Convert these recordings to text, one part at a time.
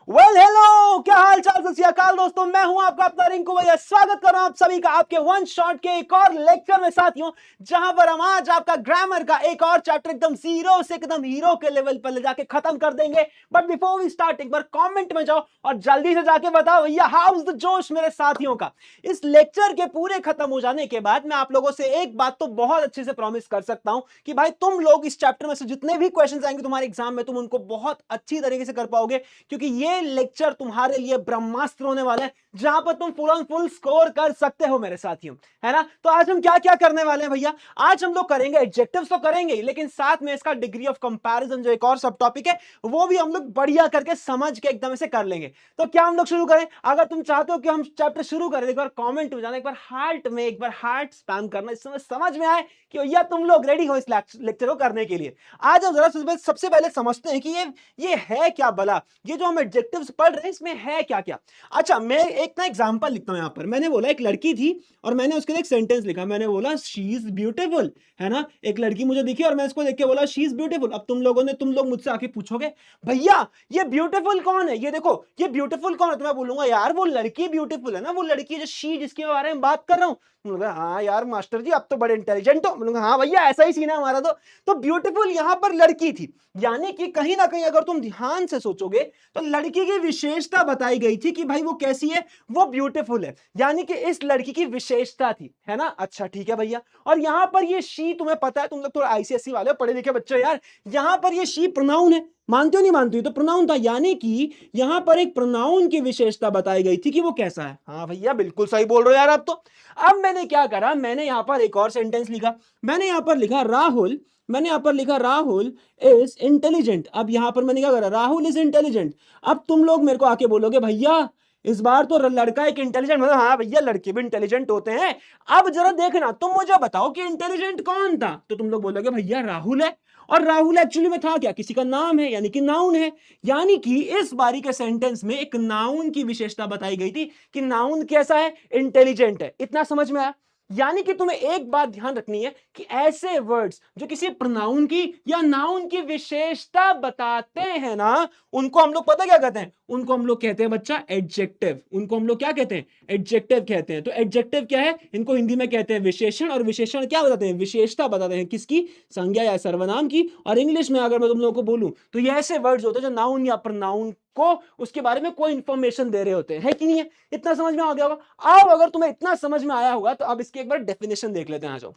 Well hello, क्या हाल चाल, सत श्री अकाल दोस्तों। मैं हूं आपका अपना रिंकू भैया। स्वागत कर रहा हूं आप सभी का आपके वन शॉट के एक और लेक्चर में साथियों, जहां पर हम आज आपका ग्रामर का एक और चैप्टर एकदम जीरो से एकदम हीरो के लेवल पर ले जाके खत्म कर देंगे। बट बिफोर वी स्टार्ट, एक बार कमेंट में जाओ और जल्दी से जाके बताओ भैया हाउ इज द जोश मेरे साथियों का। इस लेक्चर के पूरे खत्म हो जाने के बाद मैं आप लोगों से एक बात तो बहुत अच्छे से प्रॉमिस कर सकता हूं कि भाई तुम लोग इस चैप्टर में से जितने भी क्वेश्चंस आएंगे तुम्हारे एग्जाम में, तुम उनको बहुत अच्छी तरीके से कर पाओगे, क्योंकि ये लेक्चर तुम्हारे लिए ब्रह्मास्त्र होने वाला है, जहां पर तुम फुल ऑन फुल स्कोर कर सकते हो मेरे साथियों, है ना। तो आज हम क्या क्या करने वाले हैं भैया। आज हम लोग करेंगे एडजेक्टिव्स तो करेंगे, लेकिन साथ में इसका डिग्री ऑफ कंपैरिजन जो एक और सब टॉपिक है, वो भी हम लोग बढ़िया करके समझ के एकदम से कर लेंगे। तो क्या हम लोग शुरू करें? अगर तुम चाहते हो कि हम चैप्टर शुरू करें, एक बार कमेंट में जाना, एक बार हार्ट में एक बार हार्ट स्पैम करना, इस समय समझ में आए कि भैया तुम लोग रेडी हो इस लेक्चर को करने के लिए। आज हम जरा सबसे पहले समझते हैं कि ये है क्या भला, ये जो हम एडजेक्टिव्स पढ़ रहे हैं इसमें है क्या क्या। अच्छा, मैं एक ना एग्जांपल लिखता हूं। यहां पर मैंने बोला एक लड़की थी और मैंने उसके लिए एक सेंटेंस लिखा। मैंने बोला शी इज ब्यूटीफुल, है ना। एक लड़की मुझे दिखी और मैं इसको देख के बोला शी इज ब्यूटीफुल। अब तुम लोग मुझसे आके पूछोगे भैया ये ब्यूटीफुल कौन है, ये देखो ये ब्यूटीफुल कौन है। तो मैं बोलूंगा यार वो लड़की ब्यूटीफुल है ना, वो लड़की जो शी जिसके बारे में बात कर रहा हूं। हाँ यार मास्टर जी आप तो बड़े इंटेलिजेंट हो। हाँ भैया ऐसा ही सीन है हमारा। तो ब्यूटीफुल यहां पर लड़की थी, यानी कि कहीं ना कहीं अगर तुम ध्यान से सोचोगे तो लड़की की विशेषता बताई गई थी कि भाई वो कैसी है, वो ब्यूटीफुल है, यानी कि इस लड़की की विशेषता थी, है ना। अच्छा ठीक है भैया। और यहां पर ये शी, तुम्हें पता है तुम लोग थोड़ा आईसीएसई वाले पढ़े लिखे बच्चे यार, यहां पर ये शी प्रोनाउन है। मानते हो नहीं मानते हो, तो प्रोनाउन था, यानी कि यहां पर एक प्रोनाउन की विशेषता बताई गई थी कि वो कैसा है। हाँ भैया बिल्कुल सही बोल रहे हो यार आप तो। अब मैंने क्या करा, मैंने यहां पर एक और सेंटेंस लिखा। मैंने यहां पर लिखा राहुल, मैंने यहां पर लिखा राहुल इज इंटेलिजेंट। अब यहां पर मैंने क्या करा, राहुल इज इंटेलिजेंट। अब तुम लोग मेरे को आके बोलोगे भैया इस बार तो लड़का एक इंटेलिजेंट, मतलब हाँ भैया लड़के भी इंटेलिजेंट होते हैं। अब जरा देखना, तुम मुझे बताओ कि इंटेलिजेंट कौन था। तो तुम लोग बोलोगे भैया राहुल है। और राहुल एक्चुअली में था क्या, किसी का नाम है, यानी कि नाउन है। यानी कि इस बारी के सेंटेंस में एक नाउन की विशेषता बताई गई थी कि नाउन कैसा है, इंटेलिजेंट है। इतना समझ में आया। यानी कि तुम्हें एक बात ध्यान रखनी है कि ऐसे वर्ड्स जो किसी प्रोनाउन की या नाउन की विशेषता बताते हैं ना, उनको हम लोग पता क्या कहते हैं, उनको हम लोग कहते हैं बच्चा एडजेक्टिव। उनको हम लोग क्या कहते हैं, एडजेक्टिव कहते हैं। तो एडजेक्टिव क्या है, इनको हिंदी में कहते हैं विशेषण। और विशेषण क्या बताते हैं, विशेषता बताते हैं किसकी, संज्ञा या सर्वनाम की। और इंग्लिश में अगर मैं तुम लोगों को बोलूं तो ये ऐसे वर्ड्स होते हैं जो नाउन या प्रोनाउन को उसके बारे में कोई इंफॉर्मेशन दे रहे होते हैं, है कि नहीं है। इतना समझ में आ गया होगा। अब अगर तुम्हें इतना समझ में आया होगा तो अब इसकी एक बार डेफिनेशन देख लेते हैं। आ जाओ,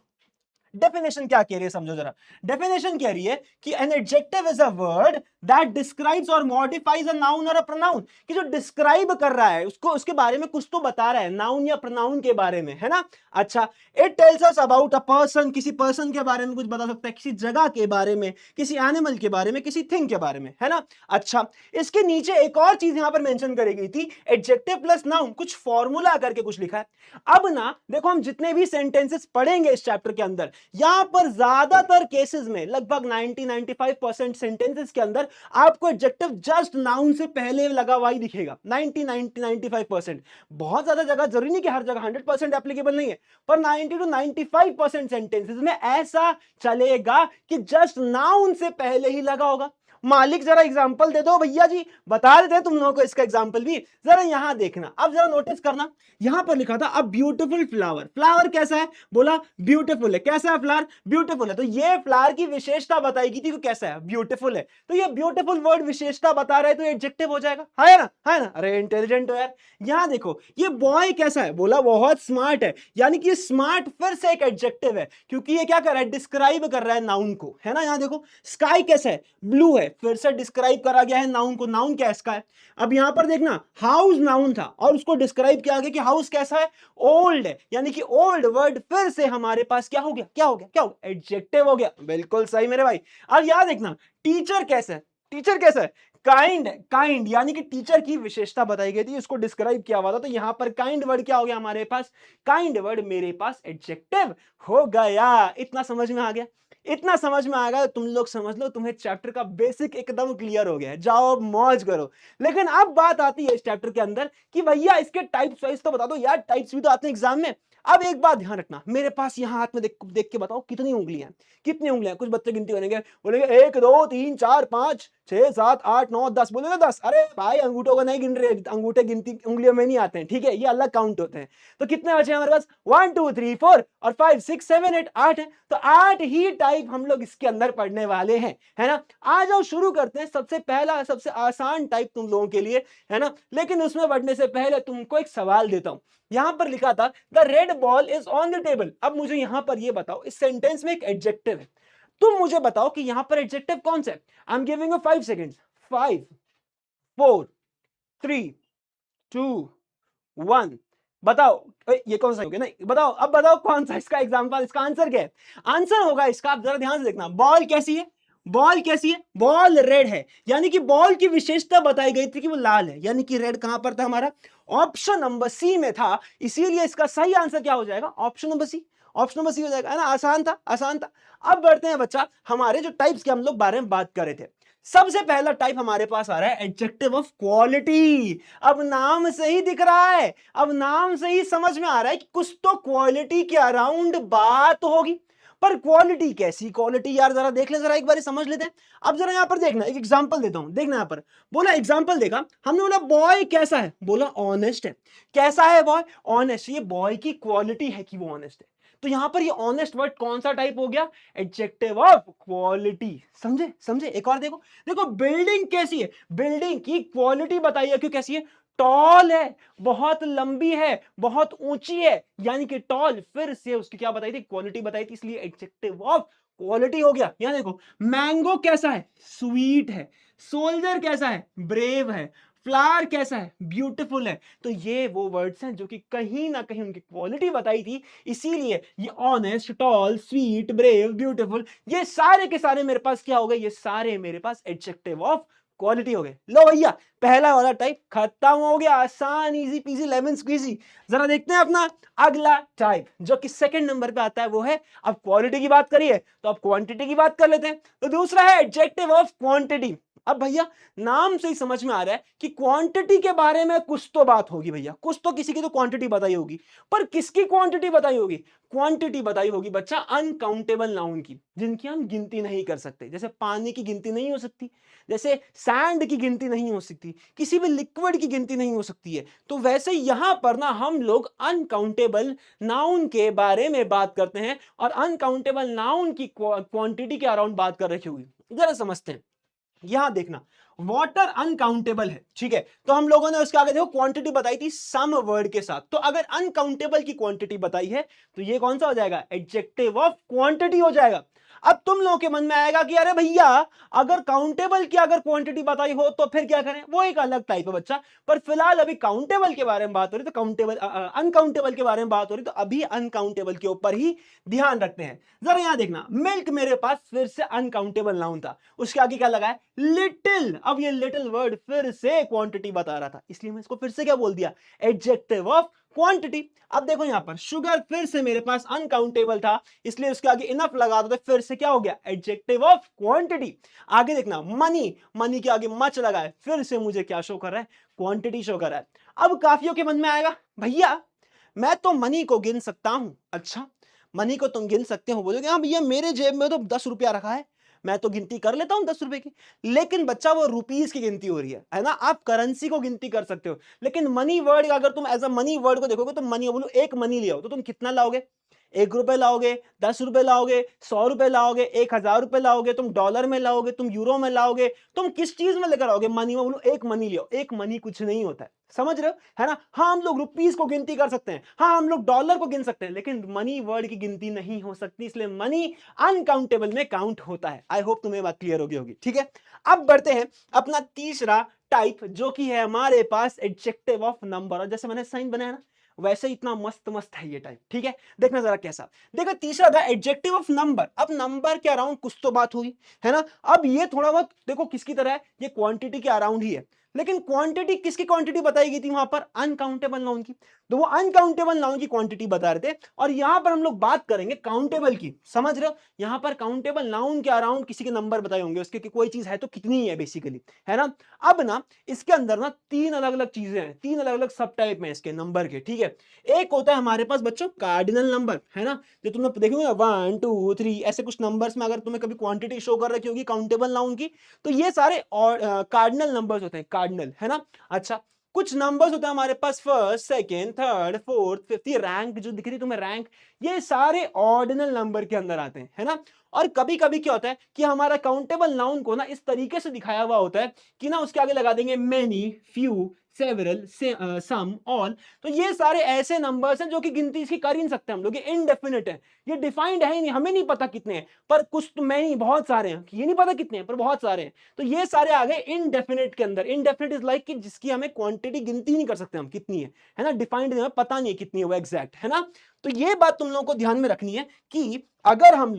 डेफिनेशन क्या कह रही है समझो जरा। डेफिनेशन कह रही है कि an adjective is a word that describes और मॉडिफाइज अ नाउन और अ प्रोनाउन। कि जो डिस्क्राइब कर रहा है उसको, उसके बारे में कुछ तो बता रहा है, नाउन या प्रोनाउन के बारे में, है ना। अच्छा, it tells us about a person, किसी पर्सन के बारे में कुछ बता सकता है, किसी जगह के बारे में, किसी एनिमल के बारे में, किसी थिंग के बारे में, है ना। अच्छा, इसके नीचे एक और चीज यहां पर मेंशन करी गई थी, एडजेक्टिव प्लस नाउन, कुछ फॉर्मूला करके कुछ लिखा है। अब ना देखो, हम जितने भी सेंटेंसेस पढ़ेंगे इस चैप्टर के अंदर, यहां पर ज्यादातर केसेस में लगभग 90-95% सेंटेंसेस के अंदर आपको एडजेक्टिव जस्ट नाउन से पहले लगा हुआ ही दिखेगा। 90-95%। बहुत ज्यादा जगह, जरूरी नहीं कि हर जगह 100% एप्लीकेबल नहीं है, पर 90-95% सेंटेंसेस में ऐसा चलेगा कि जस्ट नाउन से पहले ही लगा होगा। मालिक जरा एग्जांपल दे दो भैया जी, बता देते हैं तुम लोगों को इसका एग्जांपल भी। जरा यहां देखना, अब जरा नोटिस करना, यहां पर लिखा था अ ब्यूटीफुल फ्लावर। फ्लावर कैसा है, बोला ब्यूटीफुल है। कैसा है फ्लावर, ब्यूटीफुल है। तो ये फ्लावर की विशेषता बताएगी थी कि कैसा है, ब्यूटीफुल है। तो ये ब्यूटीफुल वर्ड विशेषता बता रहे तो एडजेक्टिव हो जाएगा, है ना, है ना। अरे इंटेलिजेंट हो यार। यहां देखो, ये बॉय कैसा है, बोला बहुत स्मार्ट है। यानी कि स्मार्ट फिर से एक एडजेक्टिव है, क्योंकि ये क्या कर रहा है, डिस्क्राइब कर रहा है नाउन को, है ना। यहां देखो, स्काई कैसा है, ब्लू है, फिर से डिस्क्राइब करा गया है नाउन को। नाउन क्या है, स्काई। अब यहां पर देखना, हाउस नाउन था और उसको डिस्क्राइब किया गया कि हाउस कैसा है, ओल्ड है। यानी कि ओल्ड वर्ड फिर से हमारे पास क्या हो गया, क्या हो गया, क्या हो गया, एडजेक्टिव हो गया। बिल्कुल सही मेरे भाई। अब याद देखना, टीचर कैसा है, टीचर कैसा है, काइंड है। काइंड यानी कि टीचर की विशेषता बताई गई थी, उसको डिस्क्राइब किया हुआ था। तो यहां पर काइंड वर्ड क्या हो गया हमारे पास, काइंड वर्ड मेरे पास एडजेक्टिव हो गया। इतना समझ में आ गया, इतना समझ में आ गया। तुम लोग समझ लो, तुम्हें चैप्टर का बेसिक एकदम क्लियर हो गया है। जाओ अब मौज करो। लेकिन अब बात आती है इस चैप्टर के अंदर कि भैया इसके टाइप्स वाइज तो बता दो यार, टाइप्स भी तो आते हैं एग्जाम में। अब एक बात ध्यान रखना, मेरे पास यहां हाथ में देख देख के बताओ कितनी उंगलियां, कितनी उंगलियां। कुछ बच्चे गिनती करेंगे, बोलेंगे 1 2 3 4 5 6 7 8 9 10 बोलोगे 10, अरे भाई अंगूठों को नहीं गिन रहे, अंगूठे गिनती उंगलियों में नहीं आते हैं, ठीक है, ये अलग काउंट होते हैं। तो कितने बचे हमारे पास 1 2 3 4 और 5 6 7 8, 8 है। तो 8 ही टाइप हम लोग इसके अंदर पढ़ने वाले हैं, है ना। आ जाओ शुरू करते हैं। सबसे पहला सबसे आसान टाइप तुम लोगों के लिए, है ना, लेकिन उसमें बढ़ने से पहले तुमको एक सवाल देता हूं। यहां पर लिखा था the red ball is on the table. अब मुझे यहां पर ये बताओ, इस सेंटेंस में एक एडजेक्टिव है, तुम मुझे बताओ कि यहां पर एडजेक्टिव कौन सा है। I am giving you 5 seconds. 5 4 3 2 1। बताओ ये कौन सा हो गया, नहीं बताओ, अब बताओ कौन सा इसका एग्जांपल, इसका आंसर क्या है। आंसर होगा इसका, आप जरा ध्यान से देखना, बॉल कैसी है, बॉल कैसी है, बॉल रेड है, यानी कि बॉल की विशेषता बताई गई थी कि वो लाल है, यानी कि रेड कहां पर था हमारा, ऑप्शन नंबर सी में था। इसीलिए इसका सही आंसर क्या हो जाएगा, option number C. Option number C हो जाएगा, है ना। आसान था, आसान था। अब बढ़ते हैं बच्चा, हमारे जो टाइप्स के हम लोग बारे में बात कर रहे थे। सबसे पहला टाइप हमारे पास आ रहा है एडजेक्टिव ऑफ क्वालिटी। अब नाम से ही दिख रहा है, अब नाम से ही समझ में आ रहा है कि कुछ तो क्वालिटी के अराउंड बात होगी। पर क्वालिटी कैसी क्वालिटी यार, जरा देख ले, जरा एक बार समझ लेते हैं। अब जरा यहां पर देखना, एक एग्जांपल देता हूं, देखना यहां पर बोला, एग्जांपल देखा हमने, बोला बॉय कैसा है, बोला ऑनेस्ट है। कैसा है बॉय, ऑनेस्ट। ये बॉय की क्वालिटी है कि वो ऑनेस्ट है। तो यहां पर ये ऑनेस्ट वर्ड कौन सा टाइप हो गया, एडजेक्टिव ऑफ क्वालिटी। समझे समझे। एक और देखो, देखो बिल्डिंग कैसी है, बिल्डिंग की क्वालिटी बताइए, क्यों कैसी है, टॉल है, बहुत लंबी है, बहुत ऊंची है, यानी कि टॉल। फिर से उसकी क्या बताई थी, क्वालिटी बताई थी, इसलिए एडजेक्टिव ऑफ क्वालिटी हो गया। यहां देखो, मैंगो कैसा है, स्वीट है। सोल्जर कैसा है, ब्रेव है। फ्लावर कैसा है, ब्यूटीफुल है। तो ये वो वर्ड्स हैं जो कि कहीं ना कहीं उनकी क्वालिटी बताई थी, इसीलिए ये honest, tall, sweet, brave, beautiful, ये सारे के सारे मेरे पास क्या हो गए, ये सारे मेरे पास एडजेक्टिव ऑफ क्वालिटी हो गए। लो भैया, पहला वाला टाइप खत्म हो गया, आसान, इजी पीजी, लेमन स्क्वीजी। जरा देखते हैं अपना अगला टाइप जो कि सेकंड नंबर पे आता है, वो है, अब क्वालिटी की बात करिए तो अब क्वांटिटी की बात कर लेते हैं। तो दूसरा है एडजेक्टिव ऑफ क्वांटिटी। अब भैया नाम से ही समझ में आ रहा है कि क्वांटिटी के बारे में कुछ तो बात होगी भैया, कुछ तो किसी की तो क्वांटिटी बताई होगी। पर किसकी क्वांटिटी बताई होगी, क्वांटिटी बताई होगी बच्चा अनकाउंटेबल नाउन की, जिनकी हम गिनती नहीं कर सकते। जैसे पानी की गिनती नहीं हो सकती, जैसे सैंड की गिनती नहीं हो सकती, किसी भी लिक्विड की गिनती नहीं हो सकती है। तो वैसे यहां पर ना हम लोग अनकाउंटेबल नाउन के बारे में बात करते हैं, और अनकाउंटेबल नाउन की क्वांटिटी के अराउंड बात कर रखी होगी। जरा समझते हैं, यहां देखना, वाटर अनकाउंटेबल है, ठीक है, तो हम लोगों ने उसके आगे देखो क्वांटिटी बताई थी सम वर्ड के साथ। तो अगर अनकाउंटेबल की क्वांटिटी बताई है तो ये कौन सा हो जाएगा, एडजेक्टिव ऑफ क्वांटिटी हो जाएगा। अब तुम लोगों के मन में आएगा कि अरे भैया, अगर काउंटेबल की अगर क्वांटिटी बताई हो तो फिर क्या करें, वो एक अलग टाइप है बच्चा। पर फिलहाल अभी काउंटेबल के बारे में बात हो रही, तो काउंटेबल अनकाउंटेबल के बारे में बात हो रही, तो अभी अनकाउंटेबल के ऊपर ही ध्यान रखते हैं। जरा यहां देखना, मिल्क मेरे पास फिर से अनकाउंटेबल नाउन था, उसके आगे क्या लगा है, लिटिल। अब ये लिटिल वर्ड फिर से क्वांटिटी बता रहा था, इसलिए मैं इसको फिर से क्या बोल दिया, एडजेक्टिव ऑफ क्वांटिटी। अब देखो यहां पर शुगर फिर से मेरे पास अनकाउंटेबल था, इसलिए उसके आगे इनफ लगा दो, तो फिर से क्या हो गया, एडजेक्टिव ऑफ क्वांटिटी। आगे देखना, मनी, मनी के आगे मच लगा है, फिर से मुझे क्या शो कर रहा है, क्वांटिटी शो कर रहा है। अब काफियों के मन में आएगा, भैया मैं तो मनी को गिन सकता हूं। अच्छा, मनी को तुम गिन सकते हो, बोलोगे हाँ भैया मेरे जेब में तो 10 रुपया रखा है, मैं तो गिनती कर लेता हूं 10 रुपए की। लेकिन बच्चा वो रुपीस की गिनती हो रही है ना, आप करेंसी को गिनती कर सकते हो, लेकिन मनी वर्ड अगर तुम एज अ मनी वर्ड को देखोगे, तो मनी बोलो एक मनी ले आओ, तो तुम कितना लाओगे, 1 रुपए लाओगे, 10 रुपए लाओगे, 100 रुपए लाओगे, 1000 रुपए लाओगे, तुम डॉलर में लाओगे, तुम यूरो में लाओगे, तुम किस चीज में लेकर आओगे, मनी में बोलो एक मनी ले आओ। एक मनी कुछ नहीं होता है, समझ रहे हो, है ना। हाँ हम लोग रुपीस को गिनती कर सकते हैं, हाँ हम लोग डॉलर को गिन सकते हैं, लेकिन मनी वर्ड की गिनती नहीं हो सकती, इसलिए मनी अनकाउंटेबल में काउंट होता है। आई होप तुम्हें बात क्लियर होगी, ठीक है। अब बढ़ते हैं अपना तीसरा टाइप, जो कि है हमारे पास एडजेक्टिव ऑफ नंबर। और जैसे मैंने साइन बनाया ना, वैसे इतना मस्त मस्त है ये टाइप, ठीक है। देखना जरा कैसा, देखो तीसरा था एडजेक्टिव ऑफ नंबर। अब नंबर के अराउंड कुछ तो बात हुई, है ना। अब ये थोड़ा बहुत देखो किसकी तरह है, ये क्वांटिटी के अराउंड ही है। लेकिन क्वांटिटी किसकी क्वांटिटी बताई गई थी वहां पर? अनकाउंटेबल नाउन की। तो वो अनकाउंटेबल नाउन की क्वांटिटी बता रहे थे, और यहां पर हम लोग बात करेंगे काउंटेबल की। समझ रहे हो? यहां पर काउंटेबल नाउन के अराउंड किसी के नंबर बताए होंगे उसके, कि कोई चीज है तो कितनी है बेसिकली, है ना। अब ना इसके अंदर ना तीन अलग अलग चीजें हैं, तीन अलग अलग सब टाइप में इसके नंबर के, ठीक है। एक होता है हमारे पास बच्चों कार्डिनल नंबर, है ना, जो तुमने देखोगे ना 1 2 3 ऐसे कुछ नंबर्स में अगर तुम्हें कभी क्वांटिटी शो कर रखी होगी काउंटेबल नाउन की, तो ये सारे और कार्डिनल नंबर्स होते हैं, कार्डिनल, है ना। अच्छा, कुछ नंबर्स होते हैं हमारे पास first second third fourth fifth, ये रैंक जो दिख रही है तुम्हें रैंक, ये सारे ऑर्डिनल नंबर के अंदर आते हैं, है ना। और कभी कभी क्या होता है कि हमारा काउंटेबल नाउन को ना इस तरीके से दिखाया हुआ होता है कि ना उसके आगे लगा देंगे मेनी, फ्यू, सेवरल, सम, ऑल। तो ये सारे ऐसे नंबर्स हैं जो कि गिनती इसकी कर ही नहीं सकते हम लोग, ये इनडेफिनिट है, ये डिफाइंड है ही नहीं, हमें नहीं पता कितने हैं, पर कुछ तो मैं नहीं, बहुत सारे हैं, ये नहीं पता कितने हैं पर बहुत सारे हैं। तो ये सारे आ गए इनडेफिनिट के अंदर। इनडेफिनिट इज लाइक कि जिसकी हमें क्वांटिटी गिनती नहीं कर सकते हम कितनी है ना, डिफाइंड हमें पता नहीं है कितनी है वो एग्जैक्ट, है ना। तो ये बात तुम लोगों को ध्यान में रखनी है कि अगर हम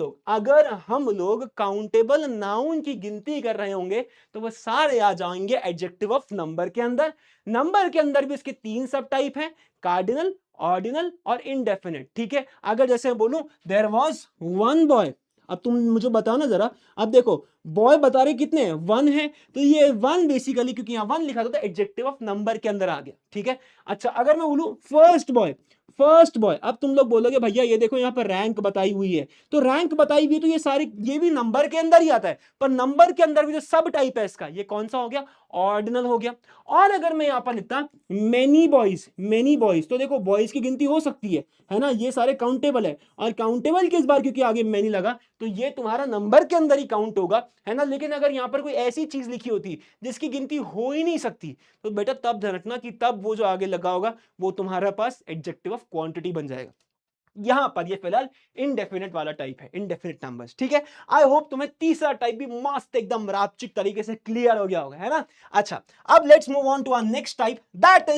लोग काउंटेबल नाउन की गिनती कर रहे होंगे तो वो सारे आ जाएंगे एडजेक्टिव ऑफ नंबर के अंदर। नंबर के अंदर भी इसके तीन सब टाइप हैं, कार्डिनल, ऑर्डिनल और इनडेफिनिट, ठीक है। अगर जैसे बोलूं देयर वाज वन बॉय, अब तुम मुझे बताओ ना जरा, अब देखो बॉय बता रहे कितने हैं, वन है, तो ये वन बेसिकली क्योंकि यहां वन लिखा था तो एडजेक्टिव ऑफ नंबर के अंदर आ गया, ठीक है। अच्छा, अगर मैं बोलूं फर्स्ट बॉय, फर्स्ट बॉय, अब तुम लोग बोलोगे भैया ये देखो यहाँ पर रैंक बताई हुई है, तो रैंक बताई हुई है तो ये सारे ये भी नंबर के अंदर ही आता है, पर नंबर के अंदर भी जो सब टाइप है इसका, ये कौन सा हो गया? ऑर्डिनल हो गया। और अगर मैं यहां पर लिखता मेनी बॉयज, मेनी बॉयज, तो देखो बॉयज की गिनती हो सकती है ना, ये सारे काउंटेबल है, और काउंटेबल के इस बार क्योंकि आगे मेनी लगा तो ये तुम्हारा नंबर के अंदर ही काउंट होगा, है ना। लेकिन अगर यहां पर कोई ऐसी चीज लिखी होती जिसकी गिनती हो ही नहीं सकती, तो बेटा तब ध्यान रखना कि तब वो जो आगे लगा होगा वो तुम्हारे पास एडजेक्टिव ऑफ क्वांटिटी बन जाएगा। यहां पर ये फिलहाल इनडेफिनेट वाला टाइप है, इनडेफिनेट नंबर्स, ठीक है। आई होप तुम्हें तीसरा टाइप भी मस्त एकदम रापचिक तरीके से क्लियर हो गया होगा, है ना। अच्छा, अब let's move on to our next type, that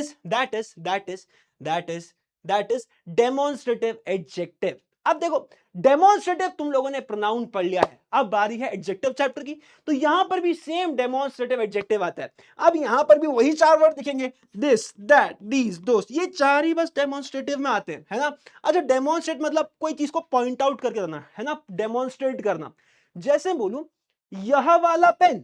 is demonstrative adjective. अब देखो डेमोन्स्ट्रेटिव तुम लोगों ने प्रोनाउन पढ़ लिया है, अब बारी है एडजेक्टिव चैप्टर की। तो यहां पर भी सेम डेमोन्स्ट्रेटिव एडजेक्टिव आता है। अब यहां पर भी वही चार वर्ड दिखेंगे, दिस, दैट, दीज, दोस, ये चार ही बस डेमोन्स्ट्रेटिव में आते हैं, है ना। अच्छा, डेमोन्स्ट्रेट मतलब कोई चीज को पॉइंट आउट करके देना, है ना, डेमोन्स्ट्रेट करना। जैसे बोलूं यह वाला पेन,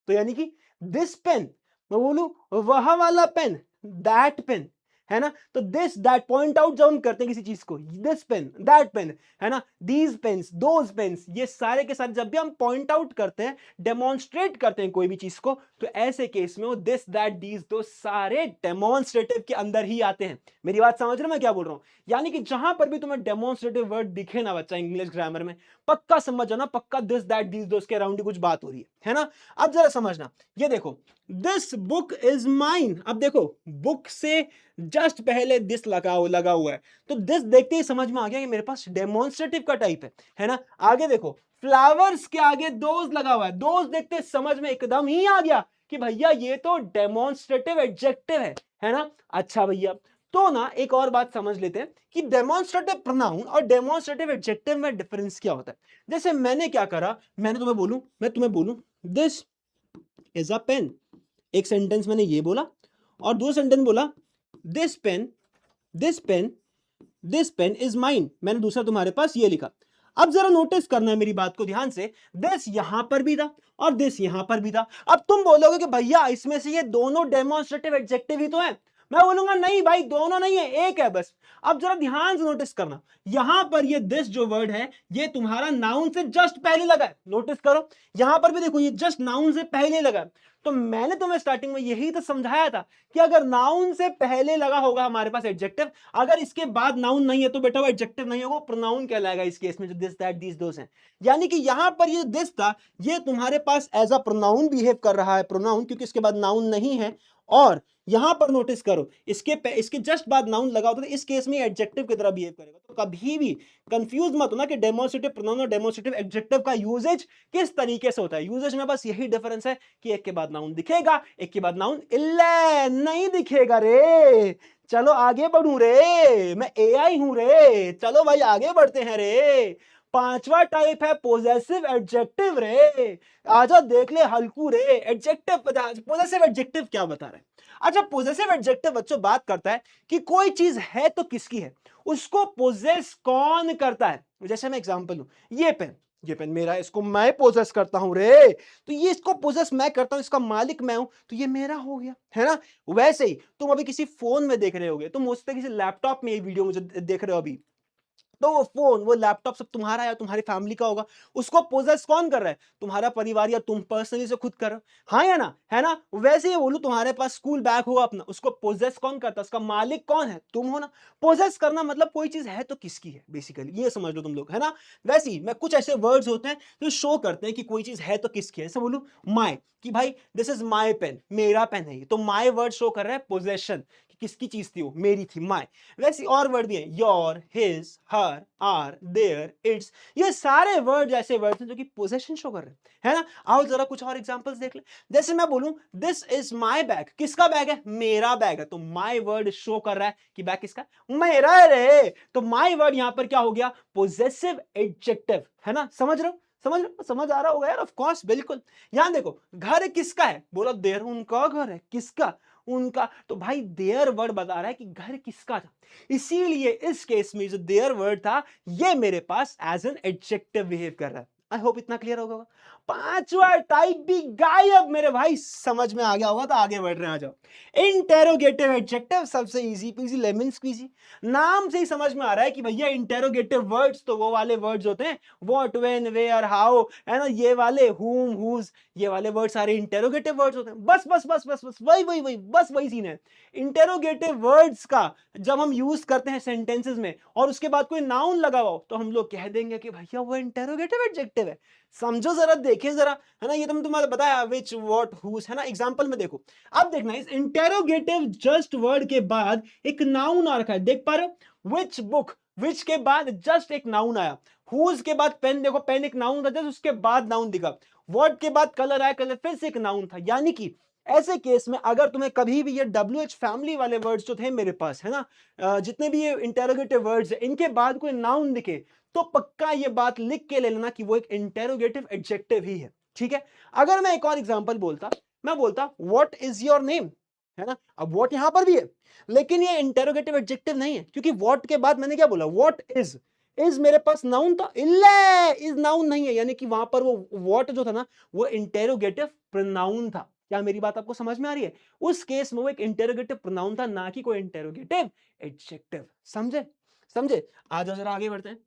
तो यानी कि दिस पेन। मैं बोलूं वह वाला पेन, दैट पेन, है ना। तो दिस दैट पॉइंट आउट जब हम करते हैं किसी चीज को, दिस पेन, दैट पेन, है ना, दीज पेन्स, दोज पेन्स, ये सारे के सारे जब भी हम पॉइंट आउट करते हैं, डेमोन्स्ट्रेट करते हैं कोई भी चीज को, तो ऐसे केस में वो दिस दैट दीज दो सारे डेमोन्स्ट्रेटिव के अंदर ही आते हैं। मेरी बात समझ रहे हो मैं क्या बोल रहा हूं? यानी कि जहां पर भी तुम्हें डेमोन्स्ट्रेटिव वर्ड दिखे ना बच्चा इंग्लिश ग्रामर में, पक्का समझ जाना, पक्का दिस दैट दीज दो के अराउंड ही कुछ बात हो रही है ना। अब जरा समझना, ये देखो दिस बुक इज माइन, अब देखो बुक से जस्ट पहले दिस लगा हुआ है, तो दिस देखते ही समझ में आ गया कि मेरे पास डेमोन्स्ट्रेटिव का टाइप है ना। आगे देखो फ्लावर्स के आगे दोज लगा हुआ है, दोज देखते समझ में एकदम ही आ गया कि भैया ये तो डेमोन्स्ट्रेटिव एडजेक्टिव है ना। अच्छा भैया, तो ना एक और बात समझ लेते हैं कि डेमोन्स्ट्रेटिव प्रोनाउन और डेमोन्स्ट्रेटिव एडजेक्टिव में डिफरेंस क्या होता है। जैसे मैंने क्या करा, मैं तुम्हें बोलूं दिस इज अ पेन, एक सेंटेंस मैंने ये बोला, और दो सेंटेंस बोला this pen, this pen, this pen is mine, मैंने दूसरा तुम्हारे पास ये लिखा। अब जरा नोटिस करना है मेरी बात को ध्यान से, दिस यहां पर भी था और दिस यहां पर भी था। अब तुम बोलोगे कि भैया इसमें से ये दोनों डेमोन्स्ट्रेटिव एडजेक्टिव ही तो है। मैं बोलूंगा नहीं भाई, दोनों नहीं है, एक है बस। अब जरा ध्यान से नोटिस करना, यहां पर ये दिस जो वर्ड है ये तुम्हारा नाउन से जस्ट पहले लगा है, नोटिस करो। यहां पर भी देखो ये जस्ट नाउन से पहले लगा है। तो मैंने तुम्हें स्टार्टिंग में यही तो समझाया था कि अगर नाउन से पहले लगा होगा हमारे पास एडजेक्टिव, अगर इसके बाद नाउन नहीं है तो बेटा वो एडजेक्टिव नहीं होगा, प्रोनाउन कहलाएगा इस केस में, जो दिस दैट दीस दोस हैं। यानी कि यहां पर ये दिस था, ये तुम्हारे पास एज अ प्रोनाउन बिहेव कर रहा है, प्रोनाउन, क्योंकि इसके बाद नाउन नहीं है। और यहां पर नोटिस करो इसके जस्ट बाद नाउन लगा होता है, इस केस में एडजेक्टिव की तरह बिहेव करेगा। तो कभी भी कंफ्यूज मत होना कि डेमोन्स्ट्रेटिव प्रोनाउन और डेमोन्स्ट्रेटिव एडजेक्टिव का यूजेज किस तरीके से होता है। यूजेज में बस यही डिफरेंस है कि एक के बाद नाउन दिखेगा, एक के बाद नाउन इल्ले नहीं दिखेगा रे। चलो आगे बढ़ू रे, मैं एआई हूं रे, चलो भाई आगे बढ़ते हैं रे। पांचवा टाइप है पोजेसिव एडजेक्टिव रे। आजा देख ले हल्कू रे, एडजेक्टिव पोजेसिव एडजेक्टिव क्या बता रहा है। अच्छा पोजेसिव एडजेक्टिव बच्चों बात करता है कि कोई चीज है तो किसकी है, उसको पोजेस कौन करता है। जैसे मैं एग्जांपल दूं, ये पेन मेरा है, इसको मैं पोजेस करता हूं रे, तो ये इसको पोजेस मैं करता हूं, इसका मालिक मैं हूं, तो ये मेरा हो गया, है ना। वैसे ही तुम अभी किसी फोन में देख रहे होगे, तुम उस पे किसी लैपटॉप में ये वीडियो मुझे देख रहे हो अभी, तो वो फोन वो लैपटॉप सब तुम्हारा या तुम्हारी फैमिली का होगा, उसको पोजेस कौन कर रहा है, तुम्हारा परिवार या तुम पर्सनली से खुद कर रहे हो, हाँ या ना, है ना। वैसे ही बोलूं तुम्हारे पास स्कूल बैग होगा अपना, उसको पोजेस कौन करता है, उसका मालिक कौन है, तुम हो ना। पोजेस करना मतलब कोई चीज है तो किसकी है, बेसिकली ये समझ लो तुम लोग, है ना। वैसे ही मैं कुछ ऐसे वर्ड्स होते हैं जो शो करते हैं कि कोई चीज है तो किसकी है। ऐसे बोलूं माई, कि भाई दिस इज माई पेन, मेरा पेन है ये, तो माई वर्ड शो कर रहा है पोजेशन, कि किसकी चीज थी वो, मेरी थी, माई। वैसे और वर्ड भी है, your, his, her, our, their, its, ये सारे वर्ड ऐसे वर्ड्स हैं जो कि पोजेशन शो कर रहे हैं, है ना। आओ जरा कुछ और एग्जांपल्स देख ले। जैसे मैं बोलूं दिस इज माई बैग, किसका बैग है, मेरा बैग है, तो माई वर्ड शो कर रहा है कि बैग किसका है? मेरा है रे। तो माई वर्ड यहां पर क्या हो गया, पोजेसिव एडजेक्टिव, है ना। समझ रहे हो, समझ आ रहा होगा यार, ऑफ कोर्स, बिल्कुल। यहां देखो, घर किसका है, बोला देयर, उनका घर है, किसका, उनका, तो भाई देयर वर्ड बता रहा है कि घर किसका था। इसीलिए इस केस में जो देयर वर्ड था, ये मेरे पास एज एन एडजेक्टिव बिहेव कर रहा है। आई होप इतना क्लियर होगा। पांचवा टाइप भी गायब मेरे भाई, समझ में आ गया होगा, तो आगे बढ़ रहे हैं, आ जाओ। इंटेरोगेटिव एडजेक्टिव, सबसे इजी पीजी लेमन स्क्वीजी, नाम से ही समझ में आ रहा है कि भैया इंटेरोगेटिव वर्ड्स तो वो वाले वर्ड्स होते हैं, व्हाट, व्हेन, वेयर, हाउ, है ना, ये वाले हुम, हुज, ये वाले वर्ड सारे इंटेरोगेटिव वर्ड्स होते हैं। बस बस बस बस बस वही सीन है। इंटेरोगेटिव वर्ड्स का जब हम यूज करते हैं सेंटेंसेस में और उसके बाद कोई नाउन लगा हुआ हो, तो हम लोग कह देंगे कि भैया वो इंटेरोगेटिव एडजेक्टिव है। समझो जरा, देखें जरा, है ना। ये तुम तुम्हारा बताया विच, व्हाट, हुज, है ना। एग्जांपल में देखो, अब देखना इस इंटेरोगेटिव जस्ट वर्ड के बाद एक नाउन आ रखा है, देख पा रहे हो, विच बुक, विच के बाद जस्ट एक नाउन आया, हुज के बाद पेन, देखो पेन एक नाउन था, जस्ट उसके बाद नाउन दिखा, व्हाट के बाद कलर आया, कलर फिर से एक नाउन था। यानी कि ऐसे केस में अगर तुम्हें कभी भी ये WH फैमिली वाले वर्ड्स जो थे मेरे पास, है ना, जितने भी ये इंटेरोगेटिव वर्ड्स है, इनके बाद कोई नाउन दिखे, तो पक्का ये बात लिख के ले लेना कि वो एक इंटेरोगेटिव एडजेक्टिव ही है, ठीक है। अगर मैं एक और एग्जांपल बोलता, मैं बोलता व्हाट इज योर नेम, है ना। अब व्हाट यहां पर भी है, लेकिन ये इंटेरोगेटिव एडजेक्टिव नहीं है, क्योंकि व्हाट के बाद मैंने क्या बोला, व्हाट इज मेरे पास नाउन था, इल्ले इज नाउन नहीं है, यानी कि वहां पर वो व्हाट जो था ना, वो इंटेरोगेटिव प्रोनाउन था। क्या मेरी बात आपको समझ में आ रही है। उस केस में वो एक इंटेरोगेटिव प्रोनाउन था, ना कि कोई इंटेरोगेटिव एडजेक्टिव। समझे, समझे। आ जाओ जरा आगे बढ़ते हैं।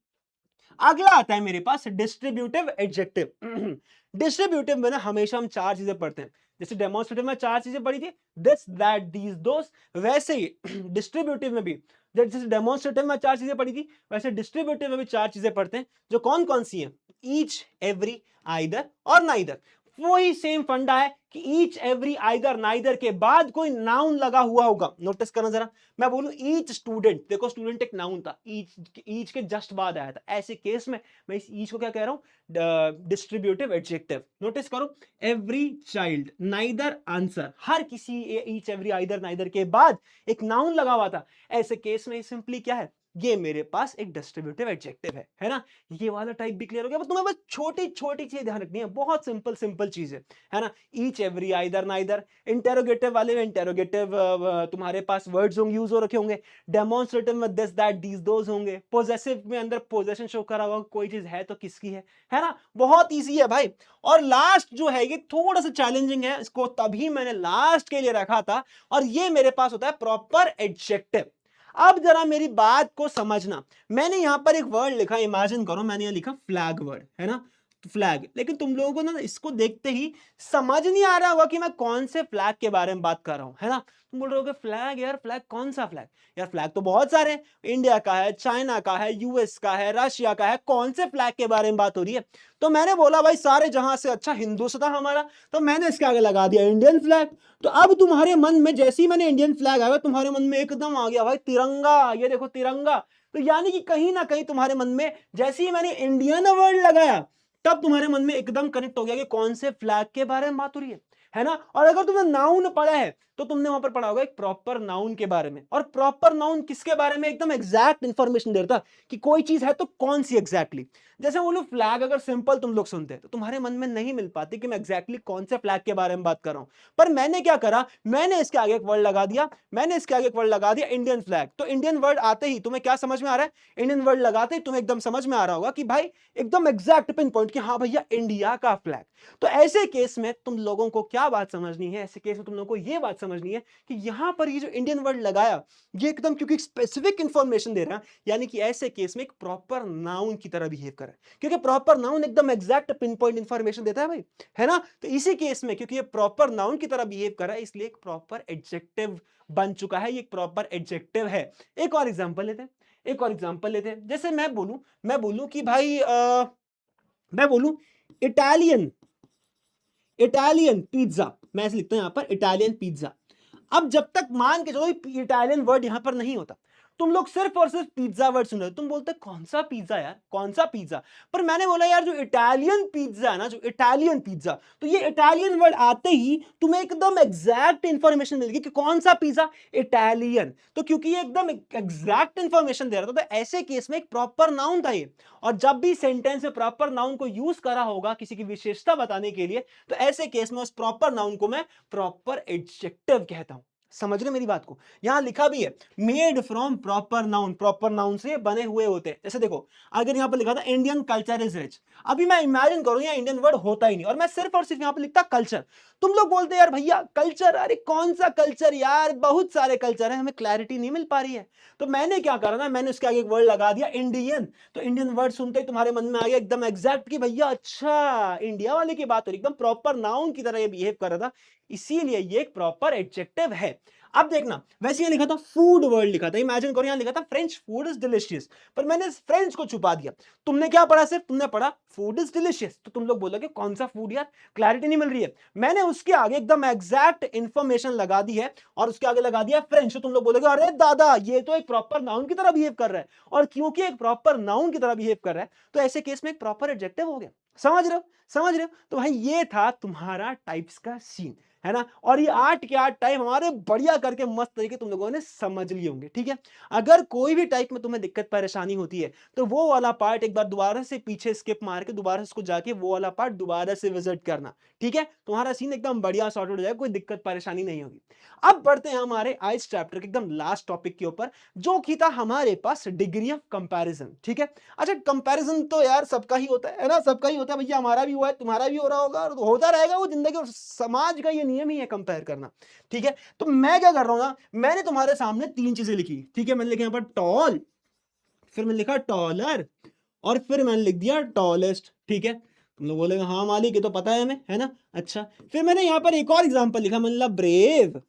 अगला आता है मेरे पास डिस्ट्रीब्यूटिव एडजेक्टिव। डिस्ट्रीब्यूटिव में ना हमेशा हम चार चीजें पढ़ते हैं। जैसे डेमोन्स्ट्रेटिव में चार चीजें पढ़ी थी, दिस, दैट, दीज, दोस, वैसे ही डिस्ट्रीब्यूटिव में भी, जैसे डेमोन्स्ट्रेटिव में चार चीजें पढ़ी थी, वैसे डिस्ट्रीब्यूटिव में भी चार चीजें पढ़ते हैं, जो कौन कौन सी हैं, ईच, एवरी, आइदर और नाइदर। वही सेम फंडा है कि ईच, एवरी, आइदर, नाइदर के बाद कोई नाउन लगा हुआ होगा। नोटिस करना जरा, मैं बोलूं ईच स्टूडेंट, देखो स्टूडेंट एक नाउन था, ईच के जस्ट बाद आया था, ऐसे केस में मैं इस ईच को क्या कह रहा हूं, डिस्ट्रीब्यूटिव एडजेक्टिव। नोटिस करो, एवरी चाइल्ड, नाइदर आंसर, हर किसी ईच, एवरी, आइदर, नाइदर के बाद एक नाउन लगा हुआ था, ऐसे केस में सिंपली क्या है, ये मेरे पास एक डिस्ट्रीब्यूटिव एडजेक्टिव है ना। ये वाला टाइप भी क्लियर हो गया। तुम्हें बस छोटी छोटी चीज ध्यान रखनी है, बहुत सिंपल सिंपल चीज है ना। Each, every, either, neither. Interrogative वाले में इंटेरोगेटिव तुम्हारे पास वर्ड्स होंगे, यूज हो रखे होंगे। डेमोन्स्ट्रेटिव में दिस, दैट, दीज, दोस होंगे। पोजेसिव में अंदर पोजेशन शो करा होगा, कोई चीज है तो किसकी है ना। बहुत ईजी है भाई। और लास्ट जो है ये थोड़ा सा चैलेंजिंग है, इसको तभी मैंने लास्ट के लिए रखा था, और ये मेरे पास होता है प्रॉपर एडजेक्टिव। अब जरा मेरी बात को समझना, मैंने यहां पर एक वर्ड लिखा, इमेजिन करो मैंने यहां लिखा फ्लैग वर्ड, है ना, फ्लैग। लेकिन तुम लोगों को ना इसको देखते ही समझ नहीं आ रहा होगा कि मैं कौन से फ्लैग के बारे में बात कर रहा हूं, है ना। तुम बोल रहे हो फ्लैग, यार फ्लैग कौन सा फ्लैग, यार फ्लैग तो बहुत सारे हैं, इंडिया का है, चाइना का है, यूएस का है, रशिया का है, कौन से फ्लैग के बारे में बात हो रही है। तो मैंने बोला भाई सारे जहां से अच्छा हिंदुस्तान हमारा, तो मैंने इसके आगे लगा दिया इंडियन फ्लैग। तो अब तुम्हारे मन में जैसे ही मैंने इंडियन फ्लैग आया, तुम्हारे मन में एकदम आ गया भाई तिरंगा, ये देखो तिरंगा। तो यानी कि कहीं ना कहीं तुम्हारे मन में जैसे ही मैंने इंडियन वर्ड लगाया, तब तुम्हारे मन में एकदम कनेक्ट हो गया कि कौन से फ्लैग के बारे में बात हो रही है ना। और अगर तुमने नाउन पढ़ा है, तो तुमने वहां पर पढ़ा होगा एक प्रॉपर नाउन के बारे में। और प्रॉपर नाउन किसके बारे में? एकदम एग्जैक्ट इंफॉर्मेशन दे रहा था कि कोई चीज है तो कौन सी एग्जैक्टली। जैसे बोलो फ्लैग, अगर सिंपल तुम लोग सुनते तो तुम्हारे मन में नहीं मिल पाती कि मैं एग्जैक्टली कौन से फ्लैग के बारे में बात कर रहा हूं। पर मैंने क्या करा, मैंने इसके आगे एक वर्ड लगा दिया, मैंने इसके आगे एक वर्ड लगा दिया इंडियन फ्लैग। तो इंडियन वर्ड आते ही तुम्हें क्या समझ में आ रहा है? इंडियन वर्ड लगाते ही तुम्हें एकदम समझ में आ रहा होगा कि भाई एकदम एग्जैक्ट पिन पॉइंट कि हाँ भैया इंडिया का फ्लैग। तो ऐसे केस में तुम लोगों को क्या बात समझनी है? ऐसे केस में तुम लोगों को यह बात समझनी है कि यहां पर ये जो इंडियन वर्ड लगाया ये एकदम क्योंकि स्पेसिफिक इंफॉर्मेशन दे रहा है, यानी कि ऐसे केस में एक प्रॉपर नाउन की तरह बिहेव कर रहा है, क्योंकि प्रॉपर नाउन एकदम एग्जैक्ट पिन पॉइंट इंफॉर्मेशन देता है भाई, है ना। तो इसी केस में क्योंकि ये प्रॉपर नाउन की तरह बिहेव कर रहा है, इसलिए एक प्रॉपर एडजेक्टिव बन चुका है, ये एक प्रॉपर एडजेक्टिव है। एक और एग्जांपल लेते हैं, एक और एग्जांपल लेते हैं। जैसे मैं बोलूं कि भाई मैं बोलूं इटालियन, इटालियन पिज्जा, मैं ऐसे लिखता हूं यहां पर इटालियन पिज्जा। अब जब तक मान के चलो इटालियन वर्ड यहां पर नहीं होता, तुम लोग सिर्फ और सिर्फ पिज्जा वर्ड सुन रहे हो, तुम बोलते कौन सा पिज्जा यार, कौन सा पिज्जा। पर मैंने बोला यार जो इटालियन पिज्जा है ना, जो इटालियन पिज्जा, तो ये इटालियन वर्ड आते ही तुम्हें एकदम एग्जैक्ट इंफॉर्मेशन मिल गई कि कौन सा पिज्जा, इटालियन। तो क्योंकि ये एकदम एग्जैक्ट इंफॉर्मेशन दे रहा था, तो ऐसे केस में एक प्रॉपर नाउन था ये। और जब भी सेंटेंस में प्रॉपर नाउन को यूज करा होगा किसी की विशेषता बताने के लिए, तो ऐसे केस में उस प्रॉपर नाउन को मैं प्रॉपर एडजेक्टिव कहता हूं। समझ रहे मेरी बात को? यहां लिखा भी है made from proper noun, proper noun से बने हुए होते हैं। जैसे देखो अगर यहां पर लिखा था इंडियन कल्चर इज रिच, अभी मैं इमेजिन करूं यहां इंडियन वर्ड होता ही नहीं और मैं सिर्फ और सिर्फ यहां पर लिखता कल्चर। तुम लोग बोलते यार भैया कल्चर, अरे कौन सा कल्चर यार, बहुत सारे कल्चर है, हमें क्लैरिटी नहीं मिल पा रही है। तो मैंने क्या करा ना, मैंने उसके आगे एक वर्ड लगा दिया इंडियन। तो इंडियन वर्ड सुनते ही तुम्हारे मन में आ गया एकदम एग्जैक्ट कि भैया अच्छा इंडिया वाले की बात हो रही, एकदम प्रॉपर नाउन की तरह ये बिहेव कर रहा था, इसीलिए ये एक प्रॉपर एडजेक्टिव है। अब देखना, वैसे यहां लिखा था फूड वर्ड लिखा था, इमेजिन करो यहां लिखा था फ्रेंच फूड इज डिलीशियस, पर मैंने फ्रेंच को छुपा दिया। तुमने क्या पढ़ा? सिर्फ तुमने पढ़ा फूड इज डिलीशियस, तो तुम लोग बोलोगे कौन सा फूड यार, क्लैरिटी नहीं मिल रही है। मैंने उसके आगे एकदम एग्जैक्ट इंफॉर्मेशन लगा दी है और उसके आगे लगा दिया फ्रेंच, तो तुम लोग बोलोगे अरे दादा ये तो एक प्रॉपर नाउन की तरह बिहेव कर रहा है। और क्योंकि एक प्रॉपर नाउन की तरह बिहेव कर रहा है, तो ऐसे केस में एक प्रॉपर एडजेक्टिव हो गया। समझ रहे हो? समझ रहे हो? तो भाई ये था तुम्हारा टाइप्स का सीन, है ना। और ये 8 के 8 टाइप हमारे बढ़िया करके मस्त तरीके तुम लोगों ने समझ लिए होंगे, ठीक है। अगर कोई भी टाइप में तुम्हें दिक्कत परेशानी होती है तो वो वाला पार्ट एक बार दोबारा से पीछे स्किप मार के दोबारा से उसको जाके वो वाला पार्ट दोबारा से विजिट करना, ठीक है। तुम्हारा सीन एकदम बढ़िया सॉर्ट हो जाएगा, कोई दिक्कत परेशानी नहीं होगी। अब बढ़ते हैं हमारे आज चैप्टर के एकदम लास्ट टॉपिक के ऊपर, जो कि था हमारे पास डिग्री ऑफ कंपैरिजन, ठीक है। अच्छा कंपैरिजन तो यार सबका ही होता है ना, सबका ही होता है भैया, हमारा भी हुआ है, तुम्हारा भी हो रहा होगा और होता रहेगा, वो जिंदगी और समाज का ये नियम ही है कंपेयर करना, ठीक है। तो मैं क्या कर रहा हूं ना, मैंने तुम्हारे सामने 3 चीजें लिखी, ठीक है। मैंने लिखा यहां पर टॉल, फिर मैंने लिखा टॉलर, और फिर मैंने लिख दिया टॉलेस्ट, ठीक है। तुम लोग बोलेगे हाँ मालिक ये तो पता है हमें, है ना। अच्छा फिर मैंने यहां पर एक और एग्जांपल लिखा, मैंने लिखा ब्रेव,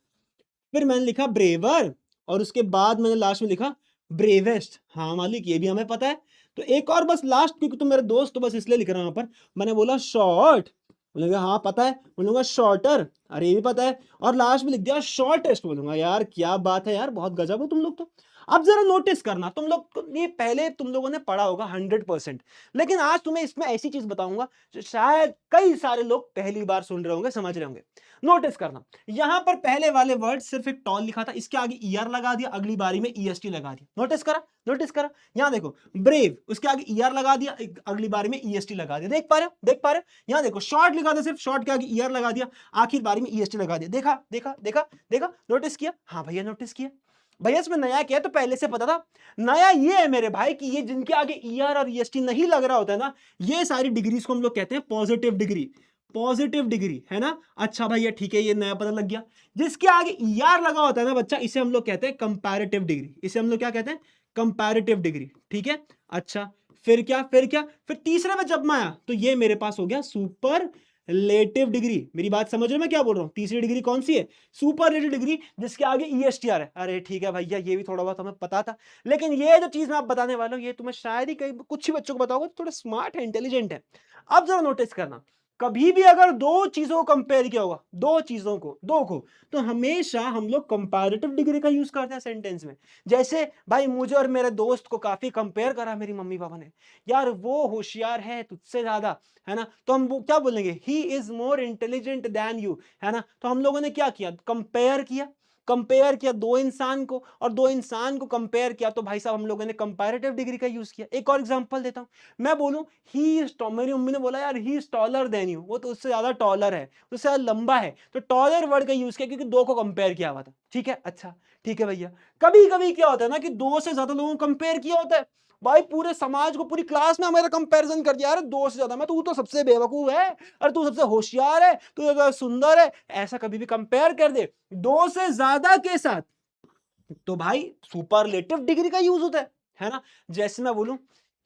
फिर मैंने लिखा ब्रेवर, और उसके बाद मैंने लास्ट में लिखा ब्रेवेस्ट। हाँ मालिक ये भी हमें पता है। तो एक और बस लास्ट, क्योंकि तुम मेरे दोस्त तो बस इसलिए लिख रहा हूं यहां पर, मैंने बोला शॉर्ट, बोलेगा हाँ पता है, बोलूंगा शॉर्टर, अरे ये भी पता है, और लास्ट में लिख दिया शॉर्टेस्ट, बोलूंगा यार क्या बात है यार, बहुत गजब हो तुम लोग तो। अब जरा नोटिस करना, तुम लोग ये पहले तुम लोगों ने पढ़ा होगा 100%, लेकिन आज तुम्हें इसमें ऐसी चीज बताऊंगा जो शायद कई सारे लोग पहली बार सुन रहे होंगे, समझ रहे होंगे। नोटिस करना, यहां पर पहले वाले वर्ड सिर्फ एक टॉल लिखा था, इसके आगे ईआर लगा दिया, अगली बारी में ईएसटी लगा दिया। नोटिस करा, नोटिस करा। यहां देखो ब्रेव, उसके आगे ईआर लगा दिया, अगली बारी में ईएसटी लगा दिया। देख पा रहे हो, देख पा रहे हो। यहां देखो शॉर्ट लिखा था, सिर्फ शॉर्ट के आगे ईआर लगा दिया, आखिर बारी में ईएसटी लगा दिया। देखा देखा देखा देखा, नोटिस किया? हाँ भैया नोटिस किया। भैया इसमें नया क्या है तो पहले से पता था। नया ये है मेरे भाई कि ये जिनके आगे ईआर और ईएसटी नहीं लग रहा होता है ना, ये सारी डिग्रीज को हम लोग कहते हैं पॉजिटिव डिग्री, पॉजिटिव डिग्री, है ना। अच्छा भैया ठीक है, ये नया पता लग गया। जिसके आगे ईआर लगा होता है ना बच्चा, इसे हम लोग कहते हैं कंपैरेटिव डिग्री, इसे हम लोग क्या कहते हैं? कंपैरेटिव डिग्री, ठीक है। अच्छा फिर क्या, फिर क्या, फिर तीसरे में जब मैं आया तो ये मेरे पास हो गया सुपरलेटिव डिग्री। मेरी बात समझ रहे हो मैं क्या बोल रहा हूं? तीसरी डिग्री कौन सी है? सुपरलेटिव डिग्री, जिसके आगे ईएसटी आ रहा है। अरे ठीक है भैया, ये भी थोड़ा बहुत हमें पता था, लेकिन ये जो चीज मैं आप बताने वाला हूं ये तुम्हें शायद ही कई कुछ ही बच्चों को बताओगे, थोड़ा स्मार्ट है, इंटेलिजेंट है। अब जरा नोटिस करना, कभी भी अगर दो चीजों को कंपेयर किया होगा, दो चीजों को, दो को, तो हमेशा हम लोग कंपैरेटिव डिग्री का यूज करते हैं सेंटेंस में। जैसे भाई मुझे और मेरे दोस्त को काफी कंपेयर करा मेरी मम्मी पापा ने, यार वो होशियार है तुझसे ज्यादा, है ना, तो हम वो क्या बोलेंगे, he is more intelligent then you, है ना। तो हम लोगों ने क्या किया, कंपेयर किया, कंपेयर किया दो इंसान को, और दो इंसान को कंपेयर किया, तो भाई साहब हम लोगों ने कंपैरेटिव डिग्री का यूज किया। एक और एग्जांपल देता हूं, मैं बोलूं ही इज, मेरी मम्मी ने बोला यार he is taller than you, वो तो उससे ज्यादा टॉलर है, उससे ज्यादा लंबा है, तो टॉलर वर्ड का यूज किया क्योंकि दो को कंपेयर किया हुआ था। ठीक है, अच्छा ठीक है भैया। कभी कभी क्या होता है ना कि दो से ज्यादा लोगों को कंपेयर किया होता है, भाई पूरे समाज को, पूरी क्लास में हमारा कंपैरिजन कर दिया, अरे दो से ज्यादा मैं, तू तो सबसे बेवकूफ है, अरे तू सबसे होशियार है, तू तो सबसे सुंदर है, ऐसा कभी भी कंपेयर कर दे दो से ज्यादा के साथ, तो भाई सुपरलेटिव डिग्री का यूज होता है ना। जैसे मैं बोलूं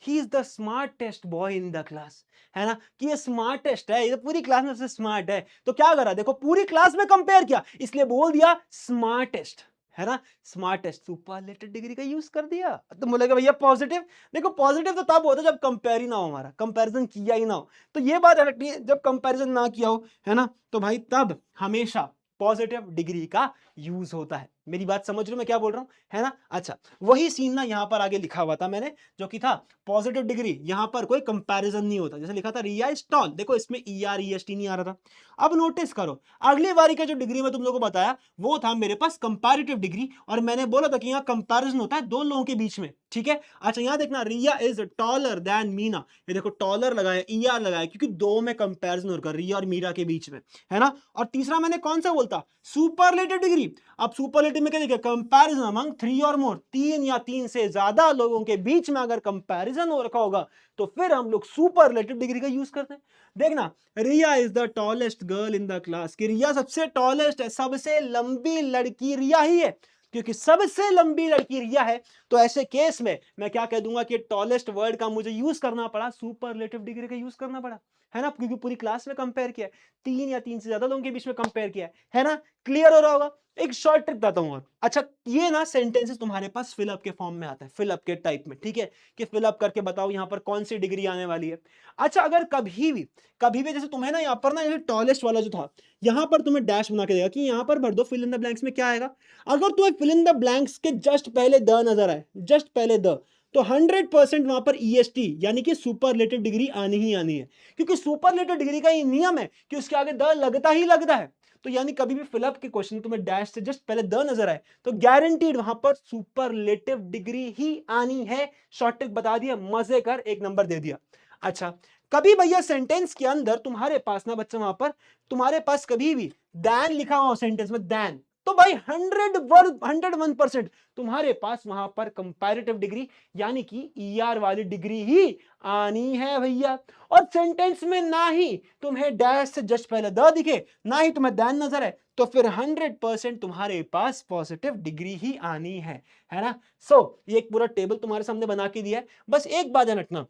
he is the smartest boy in the class, है ना, कि ये स्मार्टेस्ट है, ये तो पूरी क्लास में सबसे स्मार्ट है, तो क्या करा, देखो पूरी क्लास में कंपेयर किया, इसलिए बोल दिया स्मार्टेस्ट, है ना, स्मार्टेस्ट, सुपरलेटिव डिग्री का यूज कर दिया। तो बोलेगा भैया पॉजिटिव, देखो पॉजिटिव तो तब होता है जब कंपेयर ही ना हो, हमारा कंपैरिजन किया ही ना हो, तो ये बात रखनी है, जब कंपैरिजन ना किया हो, है ना, तो भाई तब हमेशा पॉजिटिव डिग्री का यूज होता है। मेरी बात समझ रहे हो मैं क्या बोल रहा हूं, है ना। अच्छा, वही सीन ना यहां पर आगे लिखा हुआ था मैंने, जो कि था पॉजिटिव डिग्री, यहां पर कोई कंपैरिजन नहीं होता, जैसे लिखा था रिया इज टॉल, देखो इसमें E R E S T नहीं आ रहा था। अब नोटिस करो, अगली बारी का जो डिग्री मैं तुम लोगों को बताया वो था मेरे पास कंपैरेटिव डिग्री, और मैंने बोला था कि यहाँ कंपैरिजन होता है दो लोगों के बीच में। ठीक है, अच्छा यहां देखना, Riya is taller than Meena, ये देखो टॉलर लगाया, ई आर लगाया, क्योंकि दो में कंपैरिजन होगा रिया और मीरा के बीच में, है ना। और तीसरा मैंने कौन सा बोलता, सुपरलेटिव डिग्री। अब सुपरलेटिव में क्या देखिए, कंपैरिजन अमंग थ्री और मोर, तीन या तीन से ज्यादा लोगों के बीच में अगर कंपैरिजन हो रखा होगा तो फिर हम लोग सुपरलेटिव डिग्री का यूज करते हैं। देखना, Riya is the tallest girl in the class, कि रिया सबसे टॉलेस्ट है, सबसे लंबी लड़की रिया ही है, क्योंकि सबसे लंबी लड़की रिया है, तो ऐसे केस में मैं क्या कह दूंगा कि टॉलेस्ट वर्ड का मुझे यूज करना पड़ा, सुपरलेटिव डिग्री का यूज करना पड़ा, है ना, क्योंकि पूरी क्लास में कंपेयर किया है, तीन या तीन से ज्यादा लोगों के बीच में कंपेयर किया है ना। क्लियर हो रहा होगा। एक शॉर्ट ट्रिक बताता हूं और, अच्छा ये ना सेंटेंसेस तुम्हारे पास फिलअप के फॉर्म में आता है, फिलअप के टाइप में, ठीक है, कि फिलअप करके बताओ यहां पर कौन सी डिग्री आने वाली है। अच्छा अगर कभी भी जैसे तुम्हें ना यहाँ पर ना, ये टॉलेस्ट वाला जो था, यहां पर तुम्हें डैश बना के देगा कि यहां पर भर दो फिल इन द ब्लैंक्स में, क्या आएगा, अगर तुम्हें फिल इन द ब्लैंक्स के जस्ट पहले द नजर आए, जस्ट पहले द, तो 100% वहां पर ईएसटी यानी कि सुपरलेटिव डिग्री आनी ही आनी है, क्योंकि सुपरलेटिव डिग्री का ये नियम है कि उसके आगे द लगता ही लगता है। तो यानी कभी भी फिलअप के क्वेश्चन तुम्हें डैश से जस्ट पहले द नजर आए तो गारंटीड वहां पर सुपरलेटिव डिग्री ही आनी है। शॉर्ट ट्रिक बता दिया, मजे कर, एक नंबर दे दिया। अच्छा, कभी भैया सेंटेंस के अंदर तुम्हारे पास ना बच्चा, वहां पर तुम्हारे पास कभी भी दैन लिखा हुआ सेंटेंस में, दैन, तो भाई 101% तुम्हारे पास वहां पर कंपैरेटिव डिग्री यानी कि ईआर वाली डिग्री ही आनी है भैया। और सेंटेंस में ना ही तुम्हें डैश से जस्ट पहले द दिखे, ना ही तुम्हें दैन नजर है, तो फिर 100% तुम्हारे पास पॉजिटिव डिग्री ही आनी है ना। ये एक पूरा टेबल तुम्हारे सामने बना के दिया है, बस एक बात ध्यान रखना,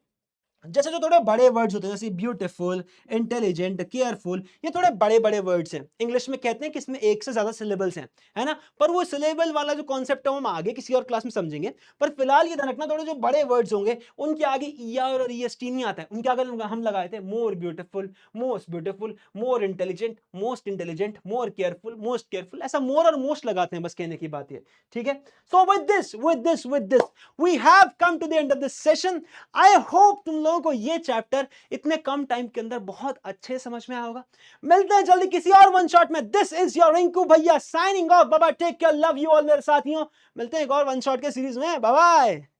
जैसे जो थोड़े बड़े वर्ड्स होते हैं जैसे ब्यूटीफुल, इंटेलिजेंट, केयरफुल, ये थोड़े बड़े बड़े वर्ड्स हैं, इंग्लिश में कहते हैं कि इसमें एक से ज्यादा सिलेबल्स हैं, है ना, पर वो सिलेबल वाला जो कॉन्सेप्ट है वो हम आगे किसी और क्लास में समझेंगे। पर फिलहाल ये ध्यान रखना, थोड़े जो बड़े वर्ड्स होंगे उनके आगे ईआर और ईएसटी नहीं आता है, उनके आगे हम लगाए थे more beautiful, more intelligent, more careful, most careful, ऐसा मोर और मोस्ट लगाते हैं, बस कहने की बात है। ठीक है, so with this we have come to the end of this session. I hope तुम लोगों को ये चैप्टर इतने कम टाइम के अंदर बहुत अच्छे समझ में आया होगा। मिलते हैं जल्दी किसी और वन शॉट में। दिस इज योर रिंकू भैया signing off, bye bye, take care, love you all मेरे साथियों। मिलते हैं एक और वन शॉट के सीरीज में, बाय बाय।